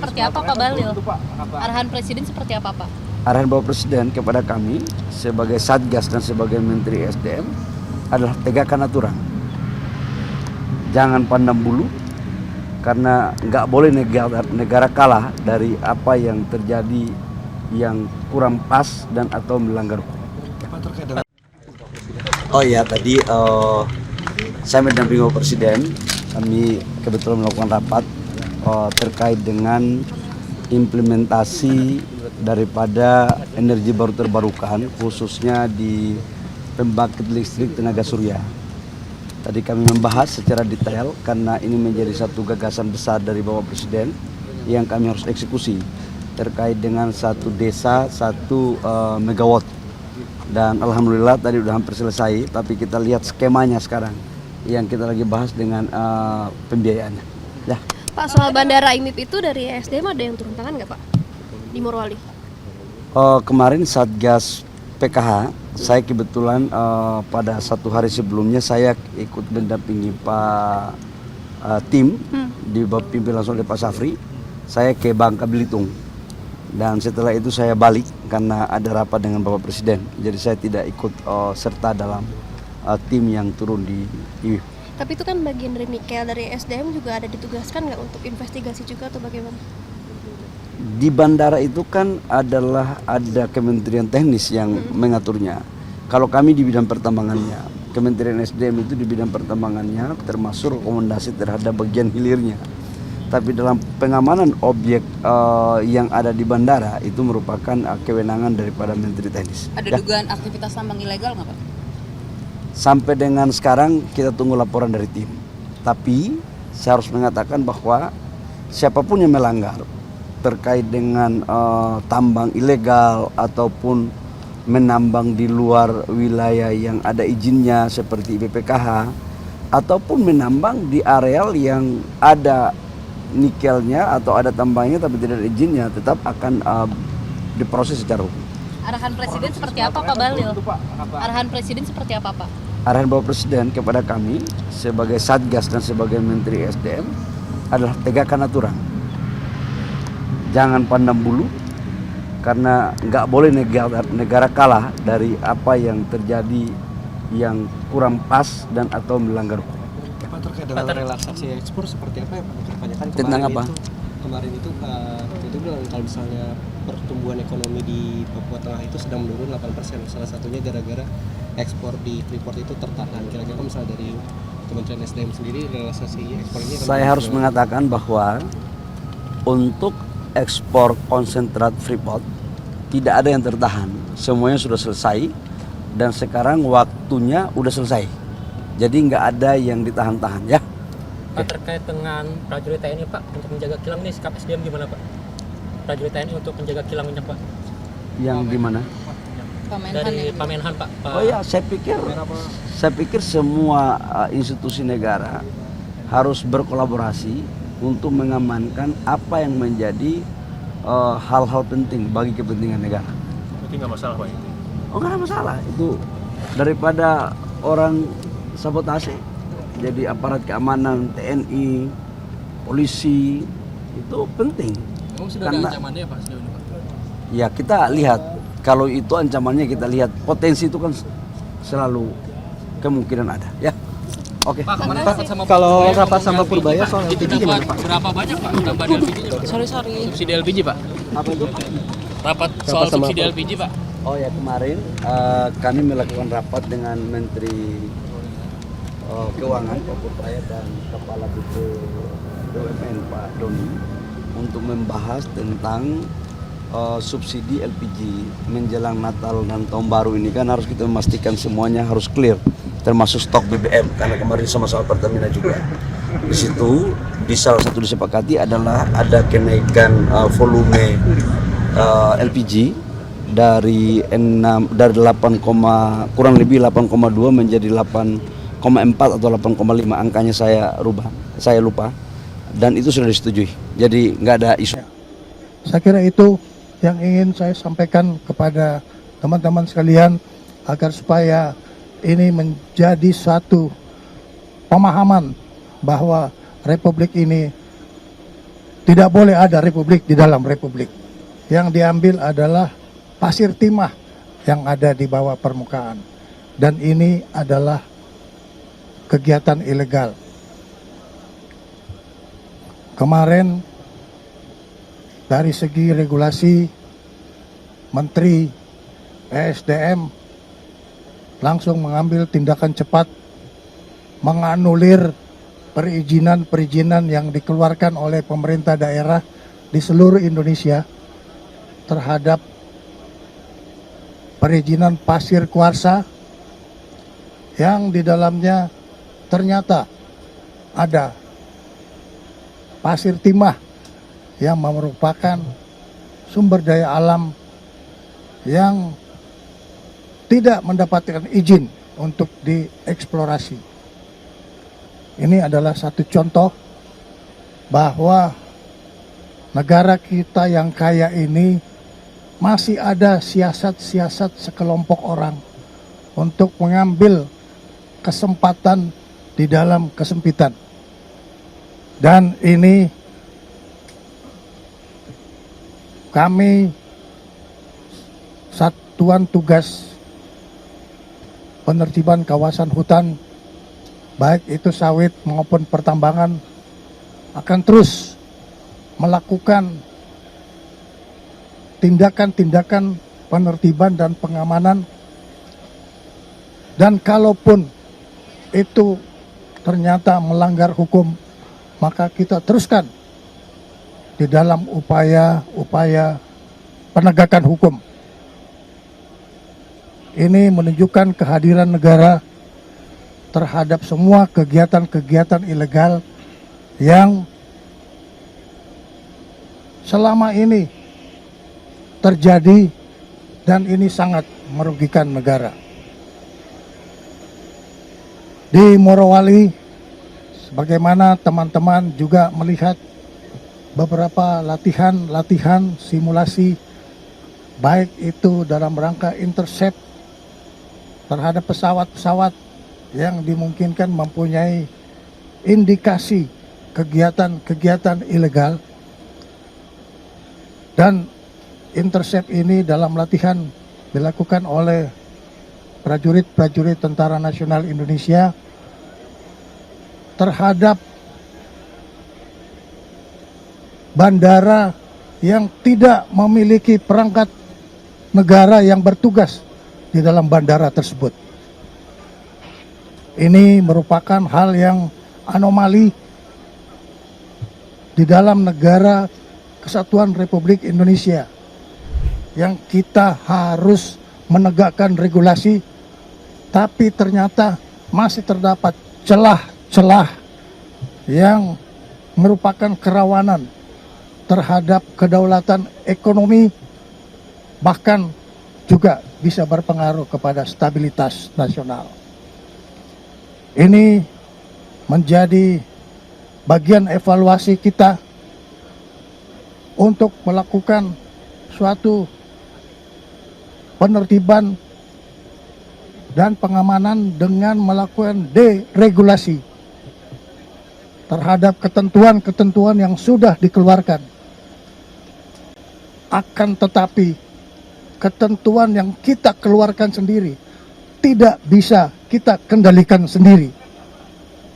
seperti apa Pak Bahlil? Arahan Presiden seperti apa Pak? Arahan Bapak Presiden kepada kami sebagai Satgas dan sebagai Menteri SDM adalah tegakkan aturan. Jangan pandang bulu, karena nggak boleh negara kalah dari apa yang terjadi yang kurang pas dan atau melanggar hukum. Oh ya, tadi saya mendampingi Bapak Presiden. Kami kebetulan melakukan rapat terkait dengan implementasi daripada energi baru terbarukan, khususnya di pembangkit listrik tenaga surya. Tadi kami membahas secara detail karena ini menjadi satu gagasan besar dari Bapak Presiden yang kami harus eksekusi terkait dengan satu desa 1 megawatt. Dan alhamdulillah tadi udah hampir selesai, tapi kita lihat skemanya sekarang yang kita lagi bahas dengan pembiayaannya. Ya. Pak, soal bandara IMIP itu dari SDM ada yang turun tangan nggak Pak di Morowali? Kemarin Satgas PKH, saya kebetulan pada 1 hari sebelumnya saya ikut mendampingi Pak tim dipimpin langsung oleh Pak Safri. Saya ke Bangka Belitung dan setelah itu saya balik karena ada rapat dengan Bapak Presiden. Jadi saya tidak ikut serta dalam tim yang turun di IMIP. Tapi itu kan bagian dari nikel, dari SDM juga ada ditugaskan nggak untuk investigasi juga atau bagaimana? Di bandara itu kan ada Kementerian Teknis yang mengaturnya. Kalau kami di bidang pertambangannya, Kementerian SDM itu di bidang pertambangannya termasuk rekomendasi terhadap bagian hilirnya. Tapi dalam pengamanan objek yang ada di bandara itu merupakan kewenangan daripada Menteri Teknis. Ada dugaan aktivitas tambang ilegal nggak Pak? Sampai dengan sekarang kita tunggu laporan dari tim. Tapi saya harus mengatakan bahwa siapapun yang melanggar terkait dengan tambang ilegal ataupun menambang di luar wilayah yang ada izinnya seperti BPKH ataupun menambang di areal yang ada nikelnya atau ada tambangnya tapi tidak ada izinnya, tetap akan diproses secara hukum. Arahan Presiden seperti apa Pak Bahlil? Arahan Presiden seperti apa Pak? Arahan Bapak Presiden kepada kami sebagai Satgas dan sebagai Menteri SDM adalah tegakkan aturan. Jangan pandang bulu, karena nggak boleh negara kalah dari apa yang terjadi yang kurang pas dan atau melanggar hukum. Pak, terkait dengan relaksasi ekspor seperti apa ya Pak? Kebanyakan Tentang apa? Kemarin itu itu bilang kalau misalnya pertumbuhan ekonomi di Papua Tengah itu sedang menurun 8%. Salah satunya gara-gara ekspor di Freeport itu tertahan. Kira-kira misalnya dari Kementerian SDM sendiri relaksasi ekspor ini Saya harus mengatakan bahwa untuk ekspor konsentrat Freeport tidak ada yang tertahan. Semuanya sudah selesai dan sekarang waktunya udah selesai. Jadi nggak ada yang ditahan-tahan ya. Pak, terkait dengan prajurit TNI Pak untuk menjaga kilang ini, sikap SDM gimana Pak? Prajurit TNI untuk menjaga kilang minyak Pak? Yang di mana? Dari Pamenhan Pak. Oh ya, saya pikir semua institusi negara harus berkolaborasi untuk mengamankan apa yang menjadi hal-hal penting bagi kepentingan negara. Berarti nggak masalah Pak itu? Oh, nggak ada masalah. Itu daripada orang sabotase. Jadi aparat keamanan, TNI, polisi itu penting. Memang sudah ada ancamannya Pak sejauh ini Pak? Ya kita lihat, kalau itu ancamannya kita lihat, potensi itu kan selalu kemungkinan ada ya. Oke. Pak, kemarin rapat sama kalau rapat sama Purbaya soal LPG gimana Pak? Berapa banyak Pak tambahan LPG-nya Pak? Sorry. Subsidi LPG Pak? Apa itu? Rapat soal subsidi LPG Pak? Oh ya, kemarin kami melakukan rapat dengan Menteri Keuangan Pak Purbaya dan Kepala BUMN Pak Doni untuk membahas tentang subsidi LPG menjelang Natal dan Tahun Baru ini. Kan harus kita memastikan semuanya harus clear, termasuk stok BBM karena kemarin sama-sama Pertamina juga. Di situ di salah satu disepakati adalah ada kenaikan volume LPG dari 8, kurang lebih 8,2 menjadi 8,4 atau 8,5, angkanya saya lupa, dan itu sudah disetujui, jadi nggak ada isu. Saya kira itu yang ingin saya sampaikan kepada teman-teman sekalian agar supaya ini menjadi satu pemahaman bahwa Republik ini Tidak boleh ada republik di dalam republik. Yang diambil adalah pasir timah yang ada di bawah permukaan. Dan ini adalah kegiatan ilegal. Kemarin dari segi regulasi, Menteri ESDM langsung mengambil tindakan cepat menganulir perizinan-perizinan yang dikeluarkan oleh pemerintah daerah di seluruh Indonesia terhadap perizinan pasir kuarsa yang di dalamnya ternyata ada pasir timah yang merupakan sumber daya alam yang tidak mendapatkan izin untuk dieksplorasi. Ini adalah satu contoh bahwa negara kita yang kaya ini masih ada siasat-siasat sekelompok orang untuk mengambil kesempatan di dalam kesempitan. Dan ini kami Satuan Tugas Penertiban Kawasan Hutan, baik itu sawit maupun pertambangan, akan terus melakukan tindakan-tindakan penertiban dan pengamanan. Dan kalaupun itu ternyata melanggar hukum, maka kita teruskan di dalam upaya-upaya penegakan hukum. Ini menunjukkan kehadiran negara terhadap semua kegiatan-kegiatan ilegal yang selama ini terjadi dan ini sangat merugikan negara. Di Morowali, sebagaimana teman-teman juga melihat beberapa latihan simulasi, baik itu dalam rangka intercept terhadap pesawat-pesawat yang dimungkinkan mempunyai indikasi kegiatan-kegiatan ilegal. Dan intercept ini dalam latihan dilakukan oleh prajurit-prajurit Tentara Nasional Indonesia terhadap bandara yang tidak memiliki perangkat negara yang bertugas di dalam bandara tersebut. Ini merupakan hal yang anomali di dalam negara Kesatuan Republik Indonesia yang kita harus menegakkan regulasi, tapi ternyata masih terdapat celah-celah yang merupakan kerawanan terhadap kedaulatan ekonomi, bahkan juga bisa berpengaruh kepada stabilitas nasional. Ini menjadi bagian evaluasi kita untuk melakukan suatu penertiban dan pengamanan dengan melakukan deregulasi terhadap ketentuan-ketentuan yang sudah dikeluarkan. Akan tetapi ketentuan yang kita keluarkan sendiri tidak bisa kita kendalikan sendiri.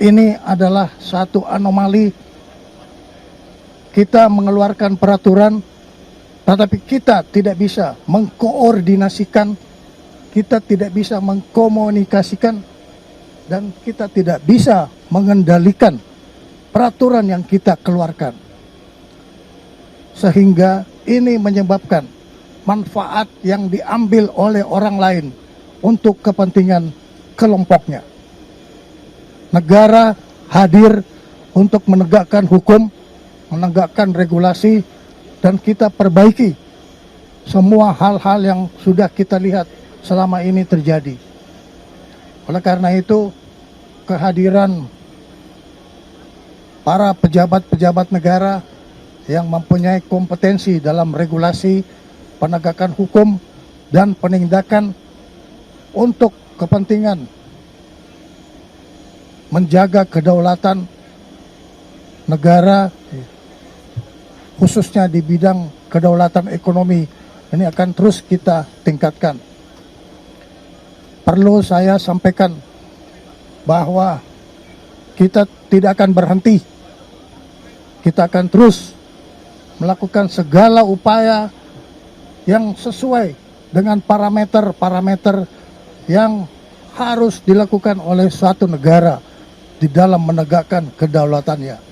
Ini adalah satu anomali. Kita mengeluarkan peraturan, tetapi kita tidak bisa mengkoordinasikan, kita tidak bisa mengkomunikasikan, dan kita tidak bisa mengendalikan peraturan yang kita keluarkan. Sehingga ini menyebabkan manfaat yang diambil oleh orang lain untuk kepentingan kelompoknya. Negara hadir untuk menegakkan hukum, menegakkan regulasi, dan kita perbaiki semua hal-hal yang sudah kita lihat selama ini terjadi. Oleh karena itu, kehadiran para pejabat-pejabat negara yang mempunyai kompetensi dalam regulasi, penegakan hukum, dan penindakan untuk kepentingan menjaga kedaulatan negara khususnya di bidang kedaulatan ekonomi ini akan terus kita tingkatkan. Perlu saya sampaikan bahwa kita tidak akan berhenti. Kita akan terus melakukan segala upaya yang sesuai dengan parameter-parameter yang harus dilakukan oleh suatu negara di dalam menegakkan kedaulatannya.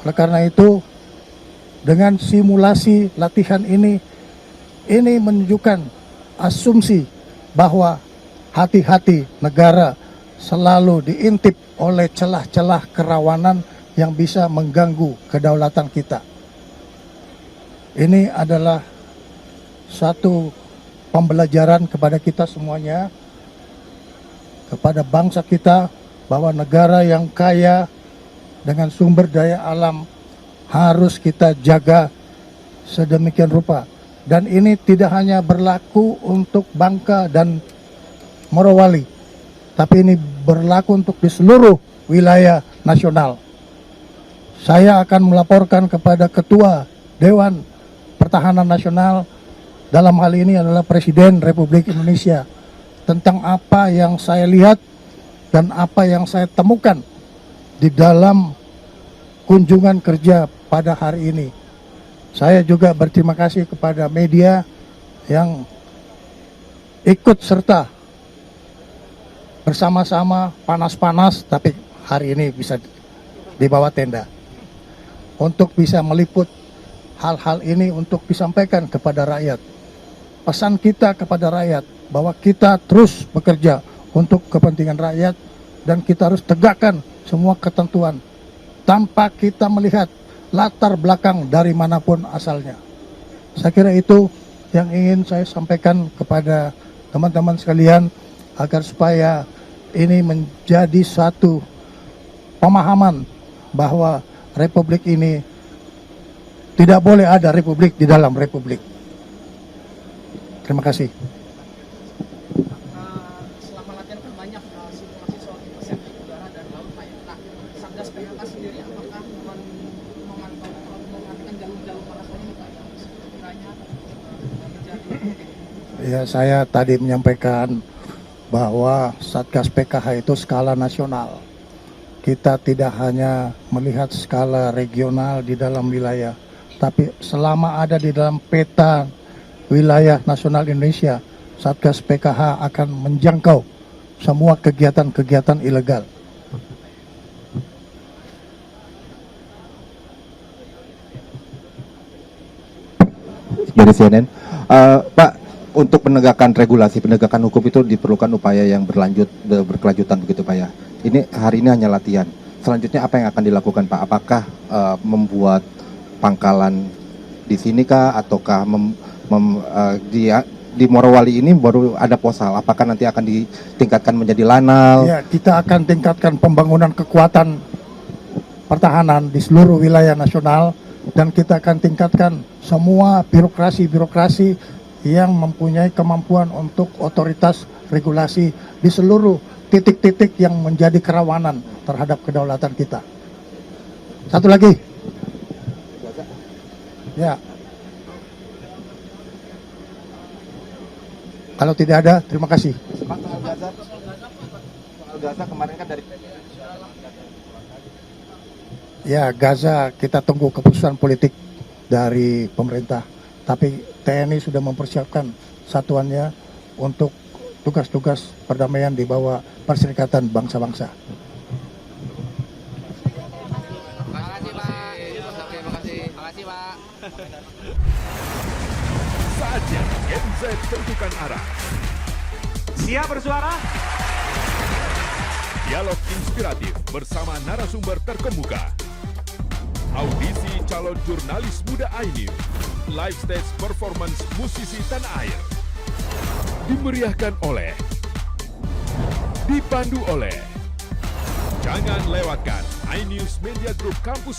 Oleh karena itu, dengan simulasi latihan ini menunjukkan asumsi bahwa hati-hati negara selalu diintip oleh celah-celah kerawanan yang bisa mengganggu kedaulatan kita. Ini adalah satu pembelajaran kepada kita semuanya, kepada bangsa kita, bahwa negara yang kaya dengan sumber daya alam harus kita jaga sedemikian rupa. Dan ini tidak hanya berlaku untuk Bangka dan Morowali, tapi ini berlaku untuk di seluruh wilayah nasional. Saya akan melaporkan kepada Ketua Dewan Pertahanan Nasional, dalam hal ini adalah Presiden Republik Indonesia, tentang apa yang saya lihat dan apa yang saya temukan di dalam kunjungan kerja pada hari ini. Saya juga berterima kasih kepada media yang ikut serta bersama-sama, panas-panas, tapi hari ini bisa di bawah tenda, untuk bisa meliput hal-hal ini untuk disampaikan kepada rakyat. Pesan kita kepada rakyat bahwa kita terus bekerja untuk kepentingan rakyat dan kita harus tegakkan semua ketentuan tanpa kita melihat latar belakang dari manapun asalnya. Saya kira itu yang ingin saya sampaikan kepada teman-teman sekalian, agar supaya ini menjadi suatu pemahaman bahwa republik ini tidak boleh ada republik di dalam republik. Terima kasih. Selama latihan kan banyak simulasi soal interseksi udara dan laut, Pak. Nah, Satgas PKK sendiri apakah memperhatikan jalur-jalur panas ini, Pak, yang sekiranya terjadi? Ya, saya tadi menyampaikan bahwa Satgas PKH itu skala nasional. Kita tidak hanya melihat skala regional di dalam wilayah, tapi selama ada di dalam peta wilayah nasional Indonesia, Satgas PKH akan menjangkau semua kegiatan-kegiatan ilegal. Dari CNN, Pak, untuk penegakan regulasi, penegakan hukum itu diperlukan upaya yang berkelanjutan begitu Pak ya. Ini hari ini hanya latihan. Selanjutnya apa yang akan dilakukan Pak? Apakah membuat pangkalan di sini kah, ataukah di Morowali ini baru ada posal? Apakah nanti akan ditingkatkan menjadi lanal? Ya, kita akan tingkatkan pembangunan kekuatan pertahanan di seluruh wilayah nasional, dan kita akan tingkatkan semua birokrasi-birokrasi yang mempunyai kemampuan untuk otoritas regulasi di seluruh titik-titik yang menjadi kerawanan terhadap kedaulatan kita. Satu lagi. Ya. Kalau tidak ada, terima kasih. Gaza kemarin kan dari Ya, Gaza kita tunggu keputusan politik dari pemerintah. Tapi TNI sudah mempersiapkan satuannya untuk tugas-tugas perdamaian di bawah Perserikatan Bangsa-Bangsa. Saatnya Gen Z tentukan arah. Siap bersuara? Dialog inspiratif bersama narasumber terkemuka. Audisi calon jurnalis muda iNews. Live stage performance musisi tanah air. Dimeriahkan oleh, dipandu oleh. Jangan lewatkan iNews Media Group Kampus